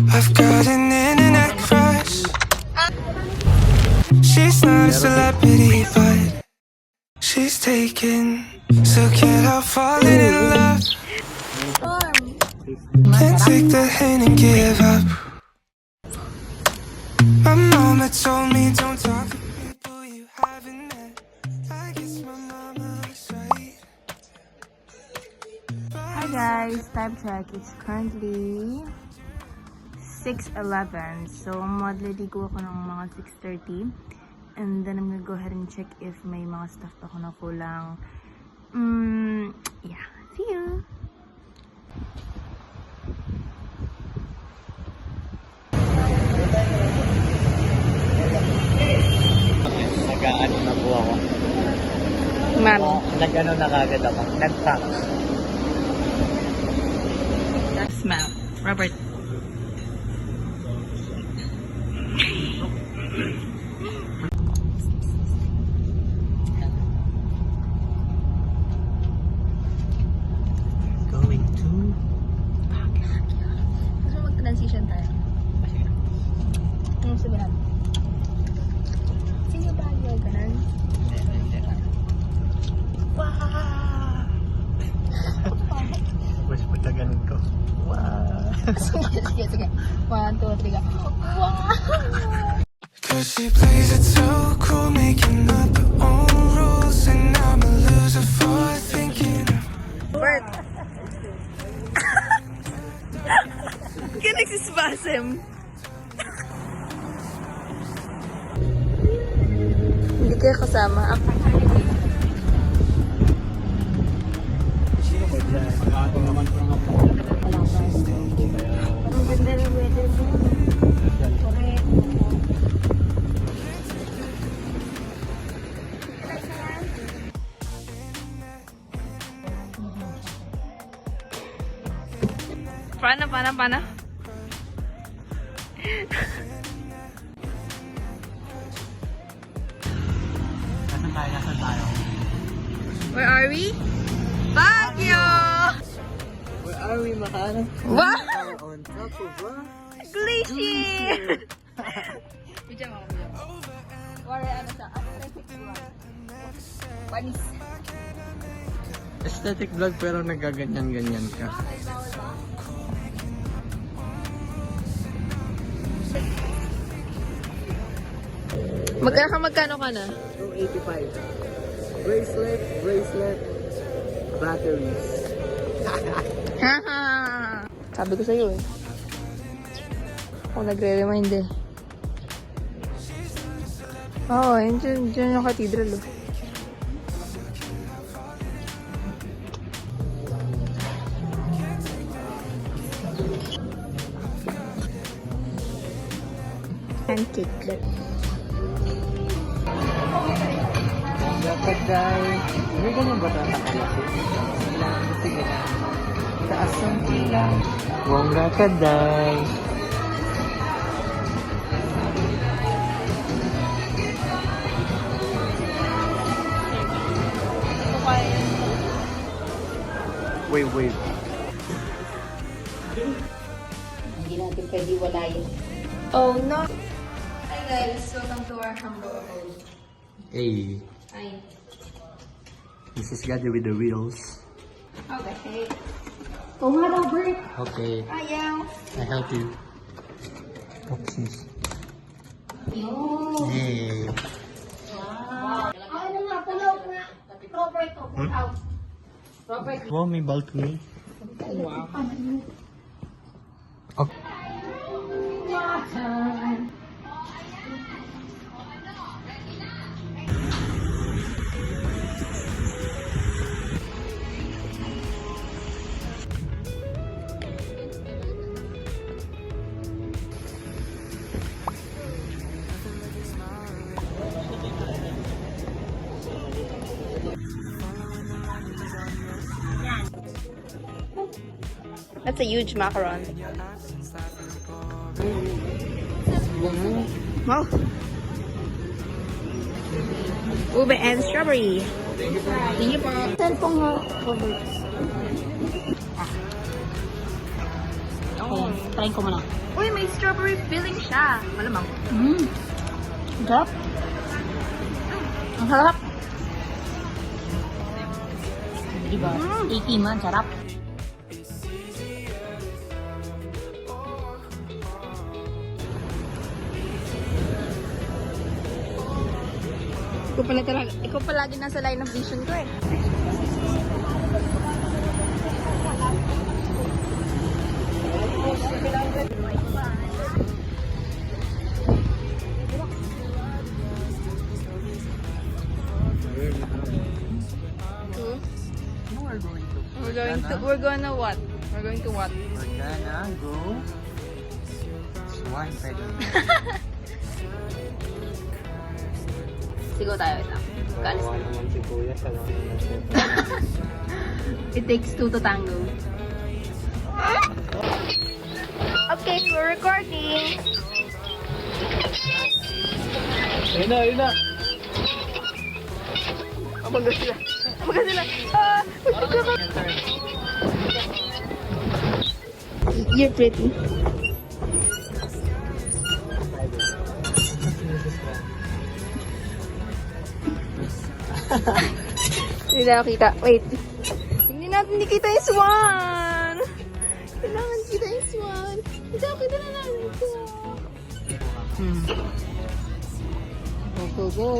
I've got an internet crush. She's not a celebrity, but she's taken. So can't help falling in love. Can't take the hint and give up. My mama told me don't talk to people you haven't met. I guess my mama was right. Hi guys, time check. It's currently 6:11. So, magliligo ako ng mga 6:30. And then, I'm gonna go ahead and check if may mga stuff pa ako na kulang. Yeah. See you! Nag-ano na po ako. Ma'am. Nag-ano na kagad ako. Nag-pack. That's ma'am. Robert. Going to... Gusto mo mag-transition tayo? Ano sabi natin? Sige ba yung ganun? Mas pagkaganon ko. Wow! Sige. 1, 2, 3, go. Wow! Cause she plays it so cool, making up her own rules. And I'm a loser for thinking. Bert! Kaya nagsispasim. Hindi kayo kasama. Ako naman po nga po. Ang ganda ng weather mo. Correct. Paano? Nasaan tayo? Where are we? Baguio! Where are we, Mahal? Wow! On top of what? Glacier! Bidyan mo. Wari ano sa aesthetic vlog. Panis. Aesthetic vlog pero nagaganyan-ganyan ka. Magkano ka na? 285. Bracelet, batteries. Haha! Sabi ko sa'yo eh. Ako nagre-remind eh. Oo, dyan yung cathedral oh. Pancake. Dapat dahil, may ganyan ba tayo nakalaki? Sige na. Taas ang pila. Wongga ka dahil. Wave. Hindi natin pwede walayin. Oh no! Hi guys, welcome to our humble abode. Hey, Ay. this is Gaddy with the wheels. Okay. Oh, nga daw, Bert. Okay, Ayaw! I help you. Oopsies. Yun. Hey. Ano nga, puno nga. Robert, pull out. Robert. Wow, may balcony. Wow. Okay. That's a huge macaron. Wow. Ube and strawberry. Thank you po. Cellphone nga, Robert. Ayan, try ko muna. Uy, may strawberry filling siya. Malamang. Ang sarap. Ang sarap. Diba? Iki man, sarap. Ikaw palagi nasa line of vision ko eh. We're gonna what? We're going to what? We're gonna go Swan Pedal. Sigaw tayo ito. Kawa naman si Kuya sa lang natin. It takes two to tango. Okay, we're recording. Ayun na, ayun na. Amaga sila. Amaga sila. Ah! You're pretty. Hindi na kita. Wait. Hindi natin nakita yung swan. Kailangan kita yung swan. Hindi na kita na natin ito. Go, go, go.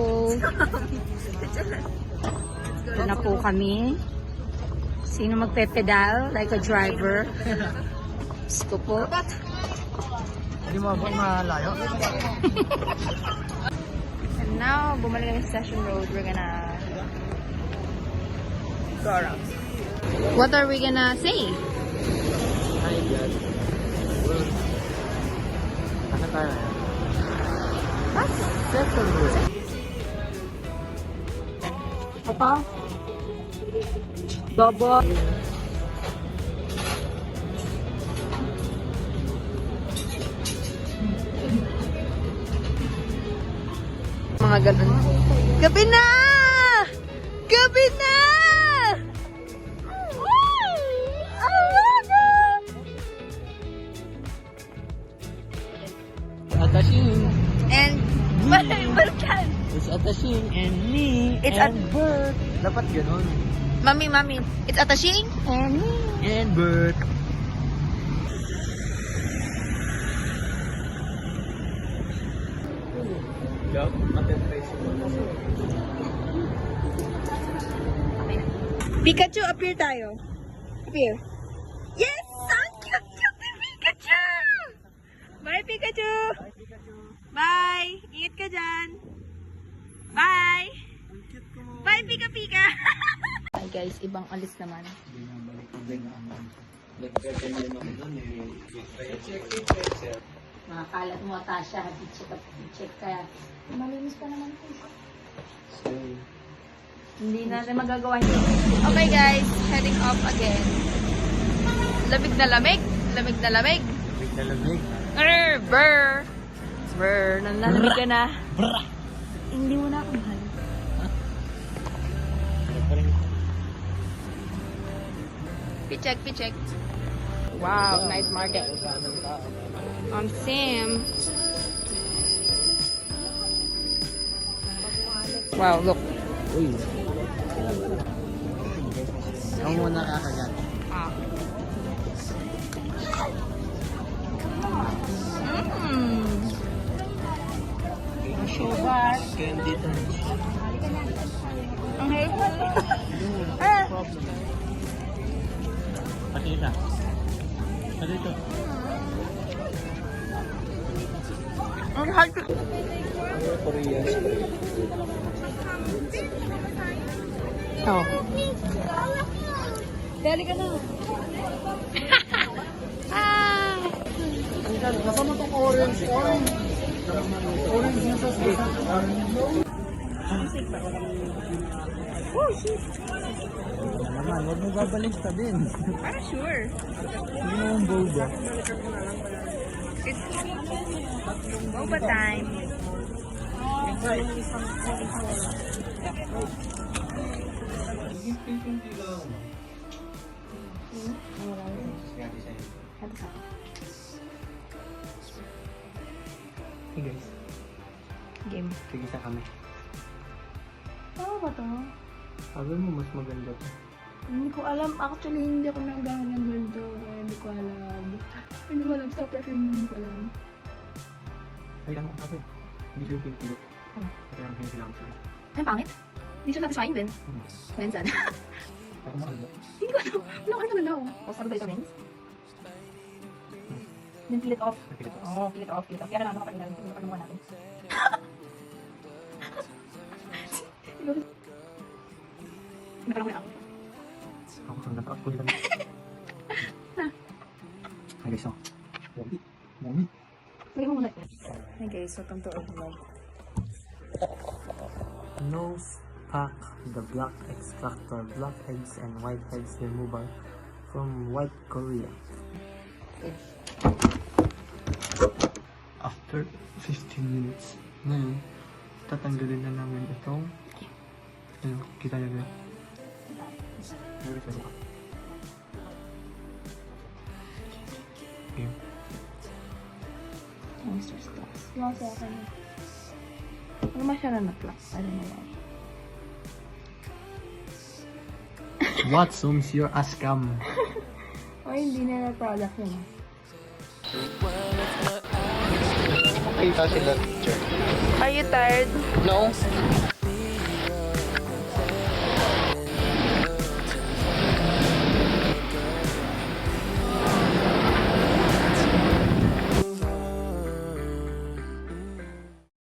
Ito na po kami. Sino magpe-pedal like a driver? Gusto po. Hindi mo abot malayo. And now, bumalik kami sa Session Road. We're gonna go around. What are we gonna say? Hi, God. Ano tayo? Second road. Apa? Bobo. Mga ganun. Gabi na! Gabi na! Atashing. And, balikan! It's Atashing and me It's and Bert. Dapat ganun. Mami, it's Atashing? And me. And Bert. Pikachu, appear tayo. Appear. Yes! Ang cute ni Pikachu! Bye, Pikachu! Bye! Ingat ka dyan! Bye! Bye, Pika-Pika! Hi guys, ibang alis naman. Makakalat mo, Tasha. Check ka. Malinis pa naman ito. Hindi natin magagawa yun. Okay guys, heading off again. Lamig na lamig. Lamig na lamig. Big na lamig. Brr! Brr! Nanlalamig ka na. Brr! Hindi mo na ako mahal. Picheck, picheck. Wow, night market. On Sim. Wow, look. Uy. Ang muna kakagat. Ah. Mmm. Sugar. Candy to. Ang hirap. Ah. Pati isa. Pati ito. Ang hard. Korean spray. Oh. Dali ka na. Ah. Kasama itong orange. Orange na sa sweet. Naman, huwag mo babalik sa din. Para sure. Hindi naman boba. It's boba time. Hey guys, Game. tigisa kami. Tama ba to? Sabi mo mas maganda to. Hindi ko alam. Actually, hindi ako nagawa ng ganito. Kaya hindi ko alam. Hindi ko alam. Stop referring. Hindi ko alam. Ay, ano sabi? Hindi siya yung pilot. Ano? Kaya ang kailangan siya. Ay, pangit. Hindi siya satisfying din. Minsan. Ako makala. Hindi ko alam. Ano ka naman daw? O, sabi vitamins? Then peel it off. Peel it off. Oo, peel it off. Peel it off. Kaya na lang kapag pagkaluan natin. Nagkalang mo ako. Ako sa nataas ko lang. Ay guys, oh. Mommy. Mommy. Sige mo muna. Hey guys, welcome to our vlog. Nose pack the black extractor, blackheads and whiteheads removal from White Korea. After 15 minutes, ngayon, tatanggalin na namin itong ano, kita niyo ba? Okay. Monsters class. Nasa akin. Ano masyara na class? Ano na yan? What zooms your ass cam? O, hindi na product yun. Kita sila teacher. Are you tired? No.